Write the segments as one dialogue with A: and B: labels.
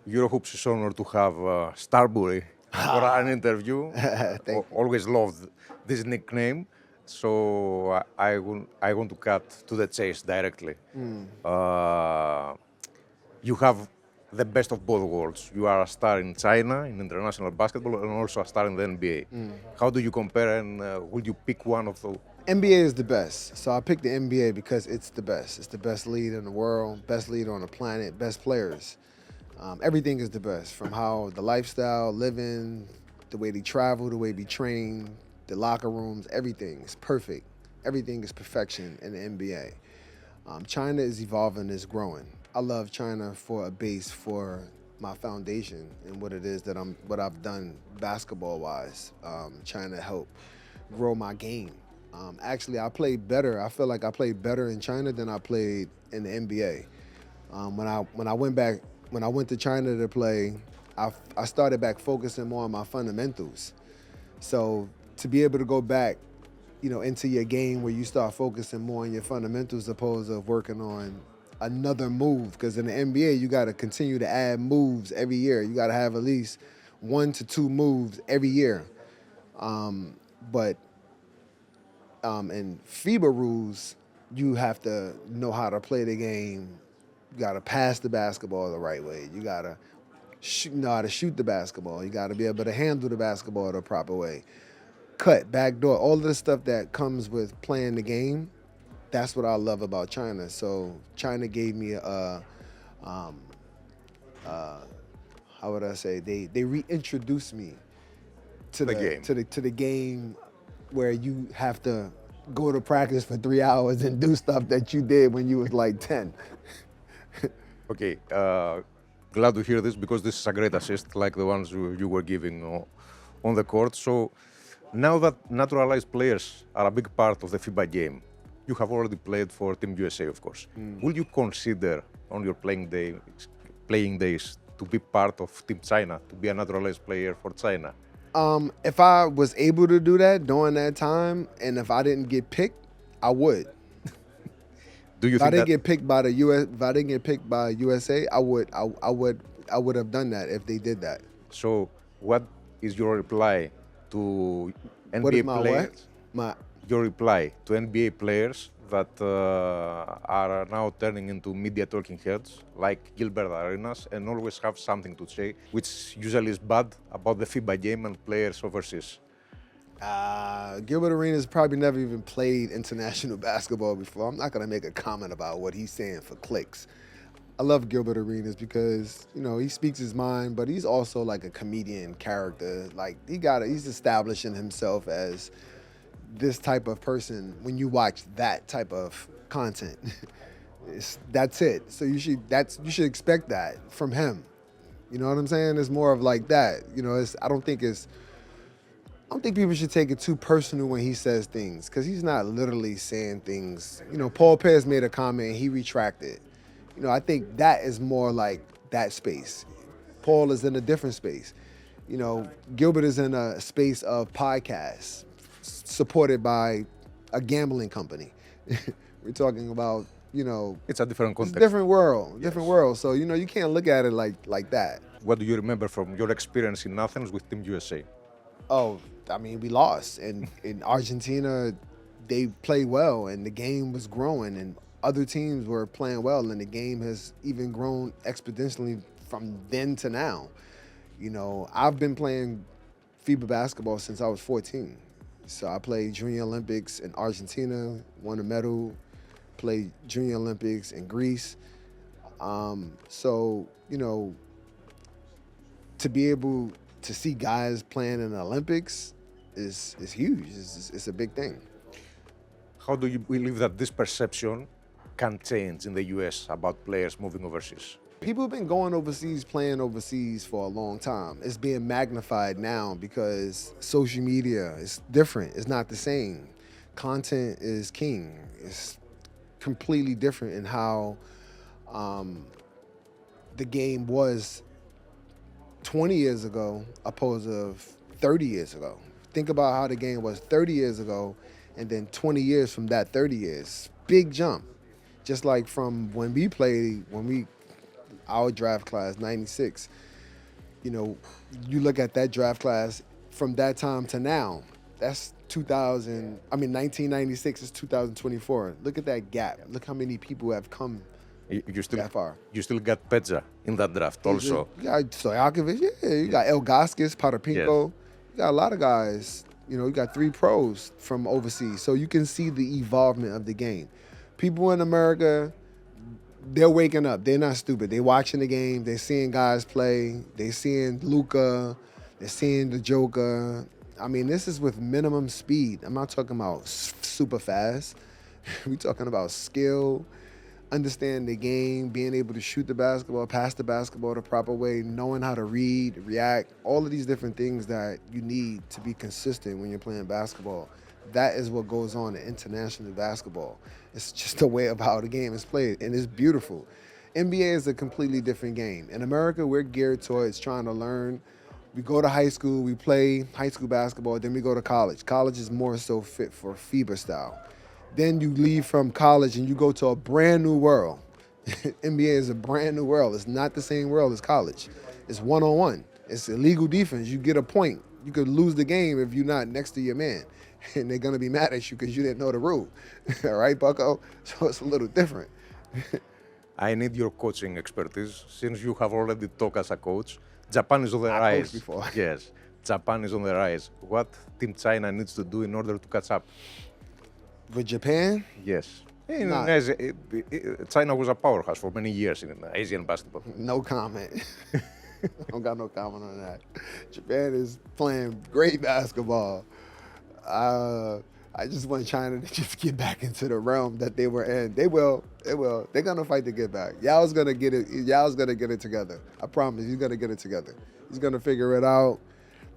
A: Eurohoops is honored to have Starbury for an interview.
B: Thank you.
A: Always loved this nickname, so I want to cut to the chase directly. You have the best of both worlds. You are a star in China in international basketball and also a star in the NBA. How do you compare, and would you pick one of those?
B: NBA is the best. So I picked the NBA because it's the best. It's the best league in the world, best league on the planet, best players. Everything is the best, from how the lifestyle, living, the way they travel, the way they train, the locker rooms, everything is perfect. Everything is perfection in the NBA. China is evolving, is growing. I love China for a base for my foundation and what it is that what I've done basketball wise. China helped grow my game. Actually, I played better. I feel like I played better in China than I played in the NBA. When I went to China to play, I started back focusing more on my fundamentals. So to be able to go back, into your game where you start focusing more on your fundamentals opposed to working on another move. Because in the NBA, you got to continue to add moves every year. You got to have at least 1 to 2 moves every year. But in FIBA rules, you have to know how to play the game. You got to pass the basketball the right way. You got to know how to shoot the basketball. You got to be able to handle the basketball the proper way. Cut, backdoor, all of the stuff that comes with playing the game. That's what I love about China. So China gave me how would I say? They reintroduced me to
A: The game.
B: to the game where you have to go to practice for 3 hours and do stuff that you did when you was like 10.
A: Okay, glad to hear this because this is a great assist, like the ones you were giving on the court. So now that naturalized players are a big part of the FIBA game, you have already played for Team USA, of course. Will you consider on your playing days to be part of Team China, to be a naturalized player for China?
B: If I was able to do that during that time, and if I didn't get picked, I would.
A: Do you
B: If I
A: think
B: didn't
A: that?
B: get picked by the US, if I didn't get picked by USA, I would have done that if they did that.
A: So, what is your reply to
B: What
A: NBA
B: is my
A: players?
B: what? My
A: Your reply to NBA players that are now turning into media talking heads, like Gilbert Arenas, and always have something to say, which usually is bad about the FIBA game and players overseas.
B: Gilbert Arenas probably never even played international basketball before. I'm not gonna make a comment about what he's saying for clicks. I love Gilbert Arenas because he speaks his mind, but he's also like a comedian character. Like he's establishing himself as this type of person when you watch that type of content. That's it. So you should expect that from him. You know what I'm saying? It's more of like that. I don't think people should take it too personal when he says things, because he's not literally saying things. Paul Pierce made a comment and he retracted. I think that is more like that space. Paul is in a different space. Gilbert is in a space of podcasts supported by a gambling company. We're talking about,
A: It's a different
B: it's a
A: context.
B: different world, different world. So, you can't look at it like that.
A: What do you remember from your experience in Athens with Team USA?
B: Oh, I mean, we lost. And in Argentina, they played well, and the game was growing, and other teams were playing well, and the game has even grown exponentially from then to now. I've been playing FIBA basketball since I was 14. So I played Junior Olympics in Argentina, won a medal, played Junior Olympics in Greece. So, to be able to see guys playing in the Olympics is huge. It's a big thing.
A: How do you believe that this perception can change in the US about players moving overseas?
B: People have been going overseas, playing overseas for a long time. It's being magnified now because social media is different. It's not the same. Content is king. It's completely different in how the game was 20 years ago opposed to 30 years ago. Think about how the game was 30 years ago and then 20 years from that 30 years. Big jump. Just like from when we played, our draft class, 96. You know, you look at that draft class from that time to now, that's 1996 is 2024. Look at that gap. Look how many people have come
A: You still
B: that far.
A: you still got Pedja in that draft also.
B: You got Stojakovic, you got Elgaskis, Potapinko.
A: Yes.
B: You got a lot of guys. You know, you got 3 pros from overseas. So you can see the evolvement of the game. People in America, they're waking up. They're not stupid. They're watching the game. They're seeing guys play. They're seeing Luka. They're seeing the Joker. I mean, this is with minimum speed. I'm not talking about super fast. We're talking about skill, understand the game, being able to shoot the basketball, pass the basketball the proper way, knowing how to read, react, all of these different things that you need to be consistent when you're playing basketball. That is what goes on in international basketball. It's just a way of how the game is played, and it's beautiful. NBA is a completely different game. In America, we're geared towards trying to learn. We go to high school, we play high school basketball, then we go to college. College is more so fit for FIBA style. Then you leave from college and you go to a brand new world. NBA is a brand new world. It's not the same world as college. It's one-on-one. It's illegal defense. You get a point. You could lose the game if you're not next to your man. And they're going to be mad at you because you didn't know the rule. All right, bucko? So it's a little different.
A: I need your coaching expertise since you have already talked as a coach. Japan is on the
B: I
A: rise.
B: coached before.
A: Yes, Japan is on the rise. What Team China needs to do in order to catch up?
B: With Japan,
A: Yes.
B: Nah.
A: China was a powerhouse for many years in Asian basketball.
B: no comment. I don't got no comment on that. Japan is playing great basketball. I just want China to just get back into the realm that they were in. They will. They're gonna fight to get back. Yao's gonna get it. Yao's gonna get it together. I promise. He's gonna get it together. He's gonna figure it out.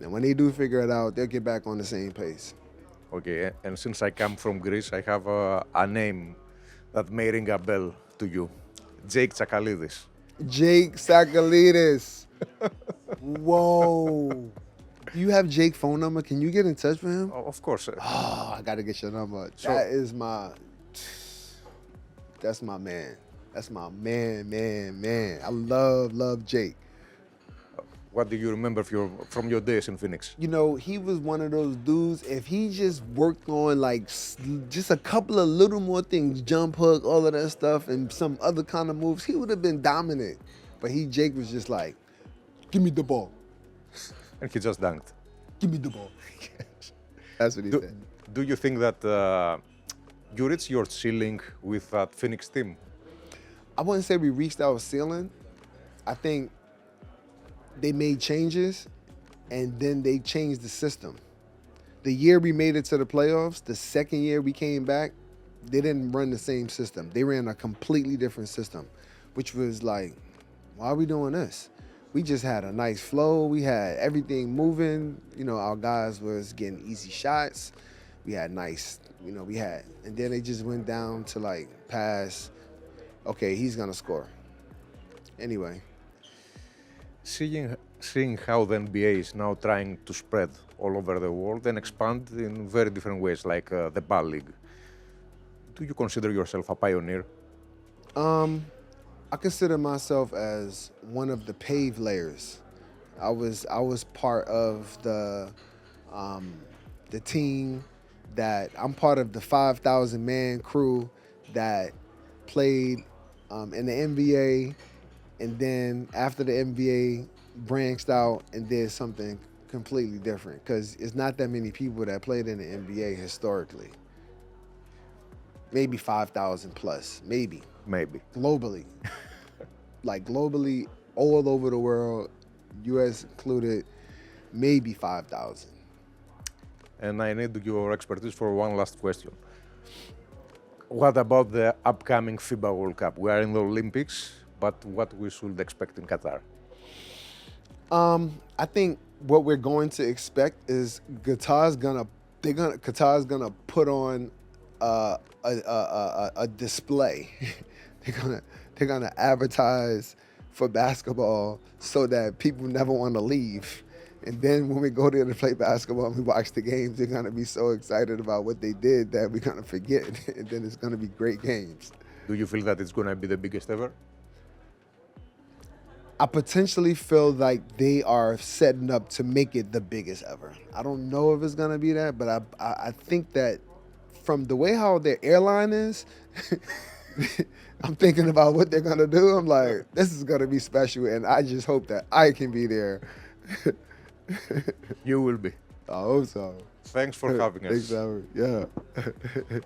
B: And when they do figure it out, they'll get back on the same pace.
A: Okay, and since I come from Greece, I have a name that may ring a bell to you. Jake Tsakalidis.
B: Jake Tsakalidis. Whoa. You have Jake's phone number? Can you get in touch with him?
A: Oh, of course.
B: Oh, I gotta get your number.
A: So-
B: That's my man. That's my man. I love Jake.
A: What do you remember from your days in Phoenix?
B: You know, he was one of those dudes, if he just worked on like just a couple of little more things, jump hook, all of that stuff, and some other kind of moves, he would have been dominant. But Jake was just like, give me the ball.
A: And he just dunked.
B: Give me the ball. That's what he said.
A: Do you think that you reached your ceiling with that Phoenix team?
B: I wouldn't say we reached our ceiling. I think they made changes, and then they changed the system. The year we made it to the playoffs, the second year we came back, they didn't run the same system. They ran a completely different system, which was like, why are we doing this? We just had a nice flow. We had everything moving. You know, our guys was getting easy shots. We had nice, and then they just went down to like pass. Okay, he's gonna score. Anyway.
A: Seeing how the NBA is now trying to spread all over the world and expand in very different ways, like the Ball League, do you consider yourself a pioneer?
B: I consider myself as one of the pave layers. I was part of the team that I'm part of the 5,000 man crew that played in the NBA, and then after the NBA branched out and did something completely different, because it's not that many people that played in the NBA historically. Maybe 5,000 plus, maybe. Globally. Like globally, all over the world, US included, maybe 5,000.
A: And I need your expertise for one last question. What about the upcoming FIBA World Cup? We are in the Olympics, but what we should expect in Qatar?
B: I think what we're going to expect is Qatar's gonna put on a display. they're gonna advertise for basketball so that people never want to leave. And then when we go there to play basketball and we watch the games, they're gonna be so excited about what they did that we're gonna forget. And then it's gonna be great games.
A: Do you feel that it's going to be the biggest ever?
B: I potentially feel like they are setting up to make it the biggest ever. I don't know if it's gonna be that, but I think that from the way how their airline is, I'm thinking about what they're gonna do. I'm like, this is gonna be special, and I just hope that I can be there.
A: You will be.
B: I hope so.
A: Thanks for having
B: Thanks,
A: us.
B: Howard. Yeah.